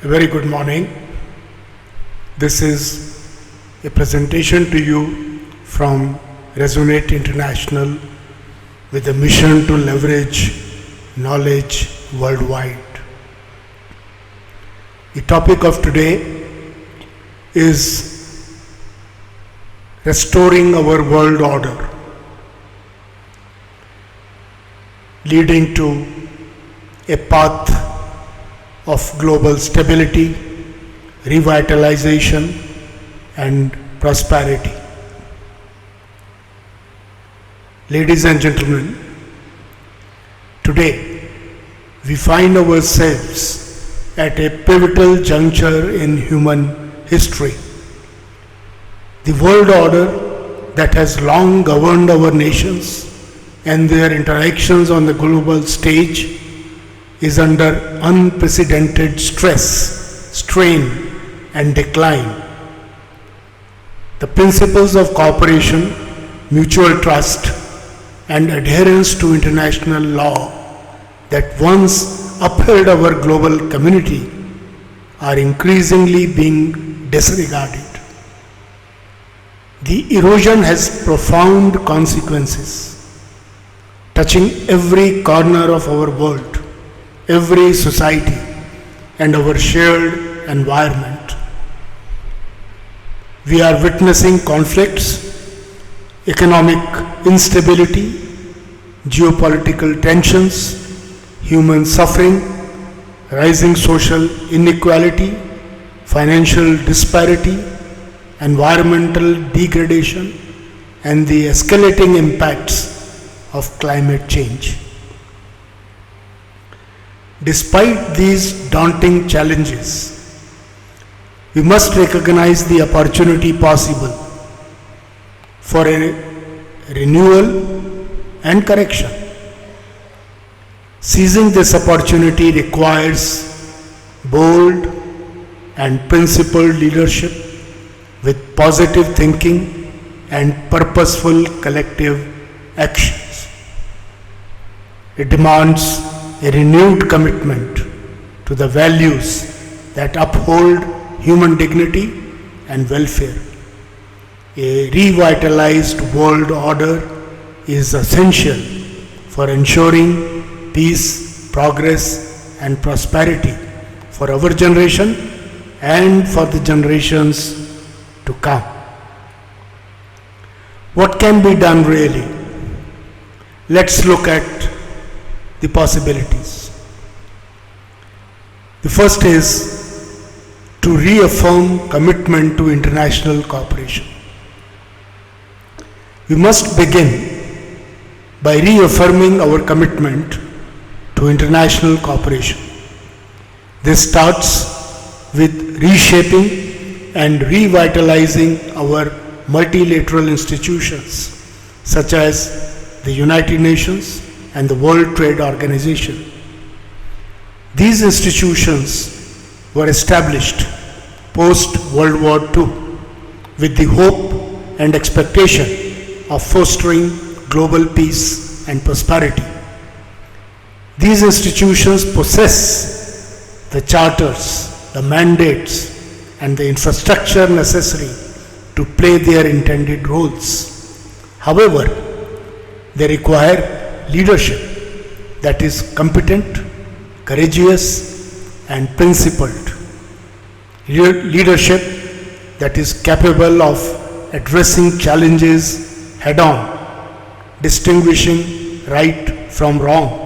A very good morning. This is a presentation to you from Resonate International with a mission to leverage knowledge worldwide. The topic of today is restoring our world order, leading to a path of global stability, revitalization, and prosperity. Ladies and gentlemen, today we find ourselves at a pivotal juncture in human history. The world order that has long governed our nations and their interactions on the global stage is under unprecedented stress, strain, and decline. The principles of cooperation, mutual trust, and adherence to international law that once upheld our global community are increasingly being disregarded. The erosion has profound consequences, touching every corner of our world, every society, and our shared environment. We are witnessing conflicts, economic instability, geopolitical tensions, human suffering, rising social inequality, financial disparity, environmental degradation, and the escalating impacts of climate change. Despite these daunting challenges, we must recognize the opportunity possible for a renewal and correction. Seizing this opportunity requires bold and principled leadership with positive thinking and purposeful collective actions. It demands a renewed commitment to the values that uphold human dignity and welfare. A revitalized world order is essential for ensuring peace, progress, and prosperity for our generation and for the generations to come. What can be done really? Let's look at the possibilities. The first is to reaffirm commitment to international cooperation. We must begin by reaffirming our commitment to international cooperation. This starts with reshaping and revitalizing our multilateral institutions such as the United Nations and the World Trade Organization. These institutions were established post-World War II with the hope and expectation of fostering global peace and prosperity. These institutions possess the charters, the mandates, and the infrastructure necessary to play their intended roles. However, they require leadership that is competent, courageous, and principled. Leadership that is capable of addressing challenges head-on, distinguishing right from wrong,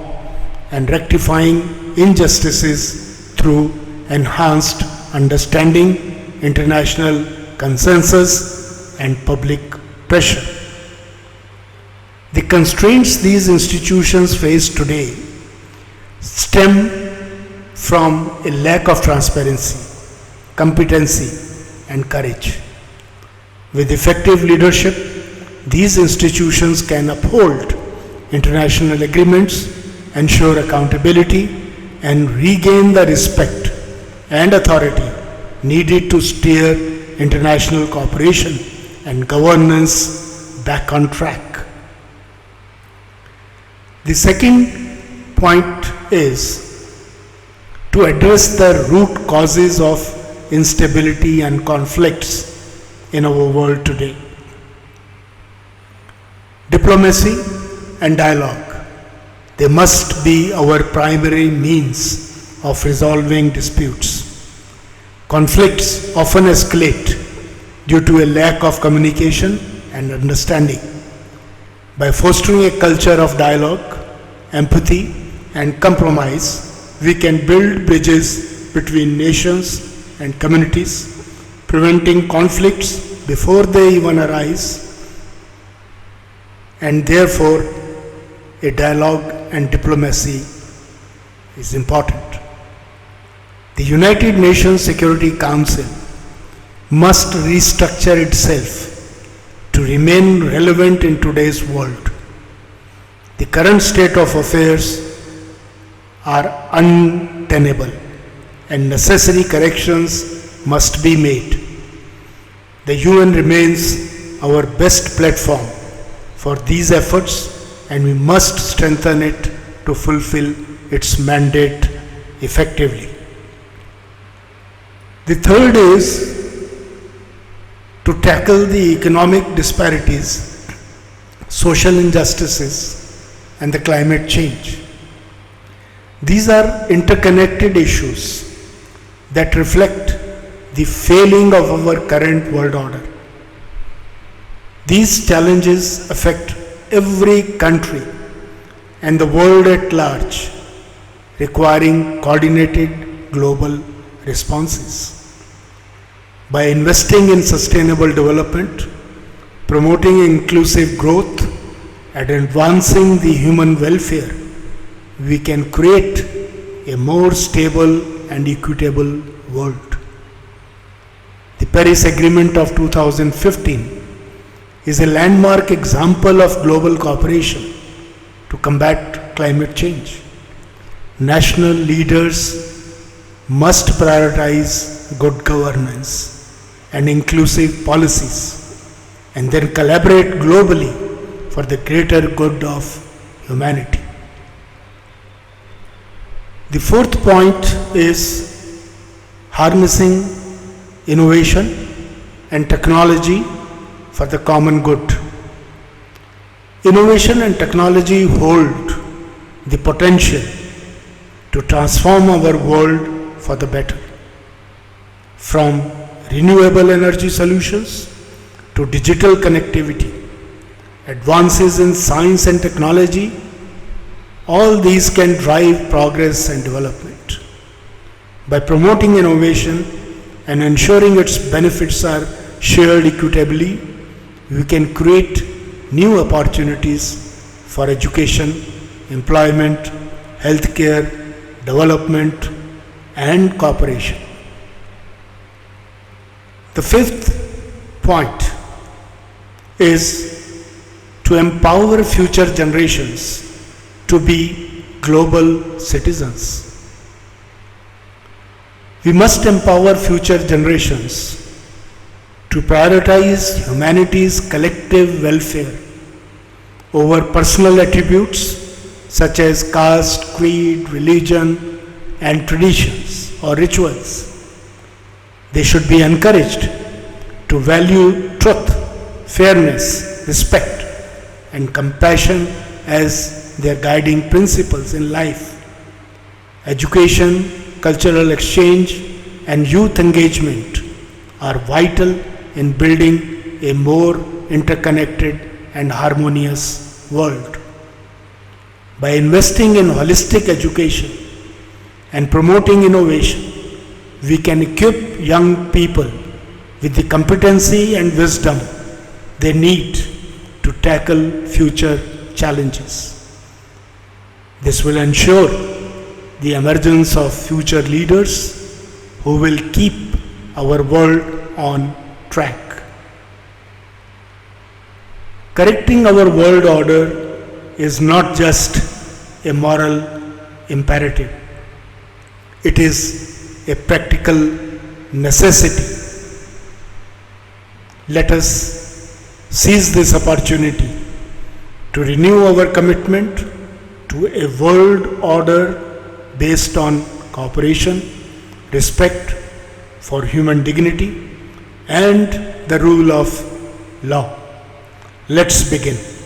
and rectifying injustices through enhanced understanding, international consensus, and public pressure. The constraints these institutions face today stem from a lack of transparency, competency, and courage. With effective leadership, these institutions can uphold international agreements, ensure accountability, and regain the respect and authority needed to steer international cooperation and governance back on track. The second point is to to address the root causes of instability and conflicts in our world today. Diplomacy and dialogue, they must be our primary means of resolving disputes. Conflicts often escalate due to a lack of communication and understanding. By fostering a culture of dialogue, empathy, and compromise, we can build bridges between nations and communities, preventing conflicts before they even arise, and therefore a dialogue and diplomacy is important. The United Nations Security Council must restructure itself to remain relevant in today's world. The current state of affairs are untenable and necessary corrections must be made. The UN remains our best platform for these efforts, and we must strengthen it to fulfill its mandate effectively. The third is to tackle the economic disparities, social injustices, and the climate change. These are interconnected issues that reflect the failing of our current world order. These challenges affect every country and the world at large, requiring coordinated global responses. By investing in sustainable development, promoting inclusive growth, and advancing the human welfare, we can create a more stable and equitable world. The Paris Agreement of 2015 is a landmark example of global cooperation to combat climate change. National leaders must prioritize good governance and inclusive policies, and then collaborate globally for the greater good of humanity. The fourth point is harnessing innovation and technology for the common good. Innovation and technology hold the potential to transform our world for the better. From renewable energy solutions to digital connectivity, advances in science and technology, all these can drive progress and development. By promoting innovation and ensuring its benefits are shared equitably, we can create new opportunities for education, employment, healthcare, development, and cooperation. The fifth point is to empower future generations to be global citizens. We must empower future generations to prioritize humanity's collective welfare over personal attributes such as caste, creed, religion, and traditions or rituals. They should be encouraged to value truth, fairness, respect, and compassion as their guiding principles in life. Education, cultural exchange, and youth engagement are vital in building a more interconnected and harmonious world. By investing in holistic education and promoting innovation, we can equip young people with the competency and wisdom they need to tackle future challenges. This will ensure the emergence of future leaders who will keep our world on track. Correcting our world order is not just a moral imperative. It is a practical necessity. Let us seize this opportunity to renew our commitment to a world order based on cooperation, respect for human dignity, and the rule of law. Let's begin.